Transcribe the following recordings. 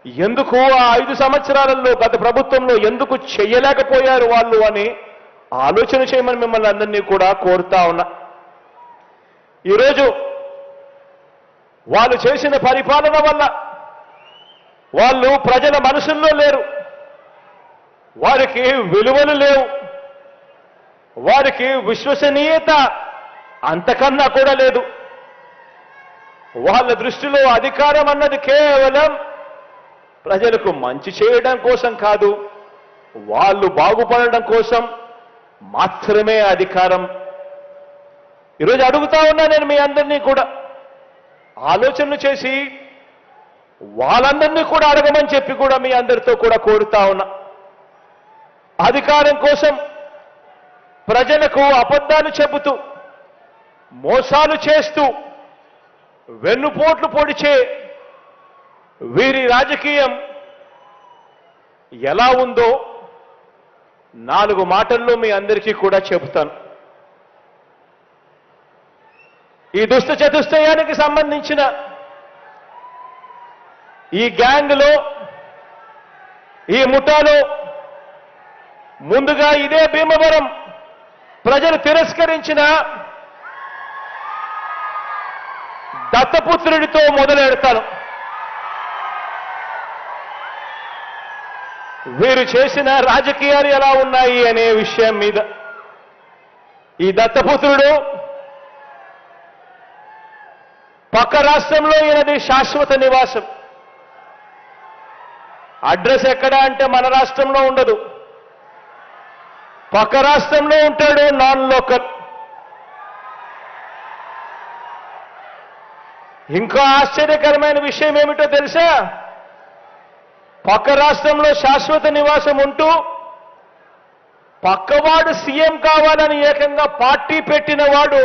ఎందుకు ఆ 5 సంవత్సరాలలో గత ప్రభుత్వంలో ఎందుకు చేయలేకపోయారు వాళ్ళు అని ఆలోచన చేయమని మిమ్మల్ని అందరినీ కూడా కోరుతా ఉన్నా. ఈరోజు వాళ్ళు చేసిన పరిపాలన వల్ల వాళ్ళు ప్రజల మనసుల్లో లేరు, వారికి విలువలు లేవు, వారికి విశ్వసనీయత అంతకన్నా కూడా లేదు. వాళ్ళ దృష్టిలో అధికారం అన్నది కేవలం ప్రజలకు మంచి చేయడం కోసం కాదు, వాళ్ళు బాగుపడడం కోసం మాత్రమే అధికారం. ఈరోజు అడుగుతా ఉన్నా నేను మీ అందరినీ కూడా ఆలోచనలు చేసి వాళ్ళందరినీ కూడా అడగమని చెప్పి కూడా మీ అందరితో కూడా కోరుతా ఉన్నా. అధికారం కోసం ప్రజలకు అబద్ధాలు చెబుతూ మోసాలు చేస్తూ వెన్నుపోట్లు పొడిచే వీరి రాజకీయం ఎలా ఉందో 4 మాటల్లో మీ అందరికీ కూడా చెబుతాను. ఈ దుష్ట చతుష్టయానికి సంబంధించిన ఈ గ్యాంగ్లో, ఈ ముఠాలో ముందుగా ఇదే భీమవరం ప్రజలు తిరస్కరించిన దత్తపుత్రుడితో మొదలెడతాను. వీరు చేసిన రాజకీయాలు ఎలా ఉన్నాయి అనే విషయం మీద. ఈ దత్తపుత్రుడు పక్క రాష్ట్రంలో ఈయనది శాశ్వత నివాసం. అడ్రస్ ఎక్కడ అంటే మన రాష్ట్రంలో ఉండదు, పక్క రాష్ట్రంలో ఉంటాడు, నాన్ లోకల్. ఇంకా ఆశ్చర్యకరమైన విషయం ఏమిటో తెలుసా? పక్క రాష్ట్రంలో శాశ్వత నివాసం ఉంటూ పక్కవాడు సీఎం కావాలని ఏకంగా పార్టీ పెట్టిన వాడు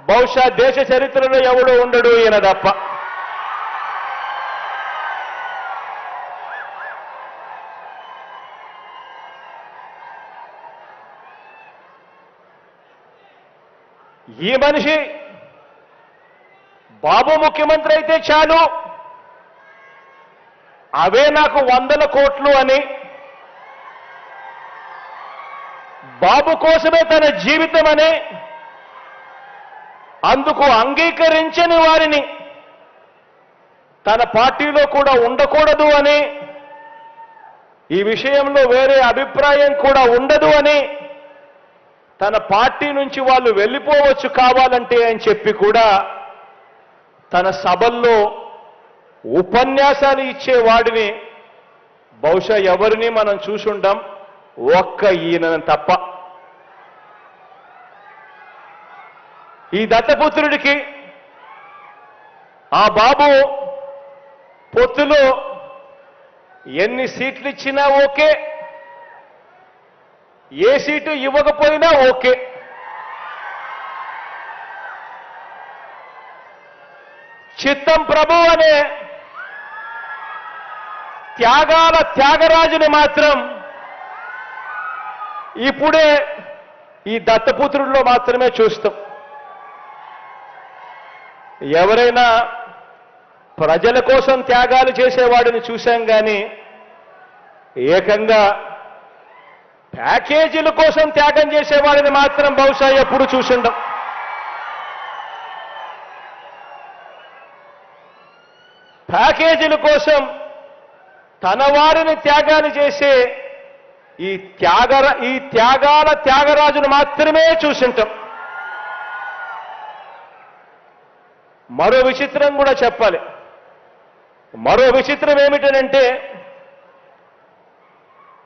బహుశా దేశ చరిత్రలో ఎవడో ఉండడు, ఈయన తప్ప. ఈ మనిషి బాబు ముఖ్యమంత్రి అయితే చాలు, అవే నాకు 100 కోట్లు అని, బాబు కోసమే తన జీవితం అని, అందుకు అంగీకరించని వారిని తన పార్టీలో కూడా ఉండకూడదు అని, ఈ విషయంలో వేరే అభిప్రాయం కూడా ఉండదు అని, తన పార్టీ నుంచి వాళ్ళు వెళ్ళిపోవచ్చు కావాలంటే అని చెప్పి కూడా తన సభల్లో ఉపన్యాసాలు ఇచ్చేవాడిని బహుశా ఎవరిని మనం చూసుంటాం, ఒక్క ఈయన తప్ప. ఈ దత్తపుత్రుడికి ఆ బాబు పొత్తులో ఎన్ని సీట్లు ఇచ్చినా ఓకే, ఏ సీటు ఇవ్వకపోయినా ఓకే. చిత్తం ప్రభు అనే త్యాగాల త్యాగరాజుని మాత్రం ఇప్పుడే ఈ దత్తపుత్రుల్లో మాత్రమే చూస్తాం. ఎవరైనా ప్రజల కోసం త్యాగాలు చేసేవాడిని చూశాం కానీ ఏకంగా ప్యాకేజీల కోసం త్యాగం చేసేవాడిని మాత్రం బహుశా ఎప్పుడు చూసుండం. ప్యాకేజీల కోసం తన వారిని త్యాగాలు చేసే ఈ త్యాగాల త్యాగరాజును మాత్రమే చూసింటాం. మరో విచిత్రం కూడా చెప్పాలి. మరో విచిత్రం ఏమిటనంటే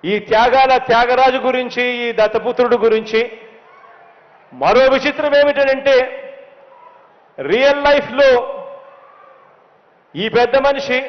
ఈ త్యాగాల త్యాగరాజు గురించి, ఈ దత్తపుత్రుడు గురించి మరో విచిత్రం ఏమిటనంటే రియల్ లైఫ్లో ఈ పెద్ద మనిషి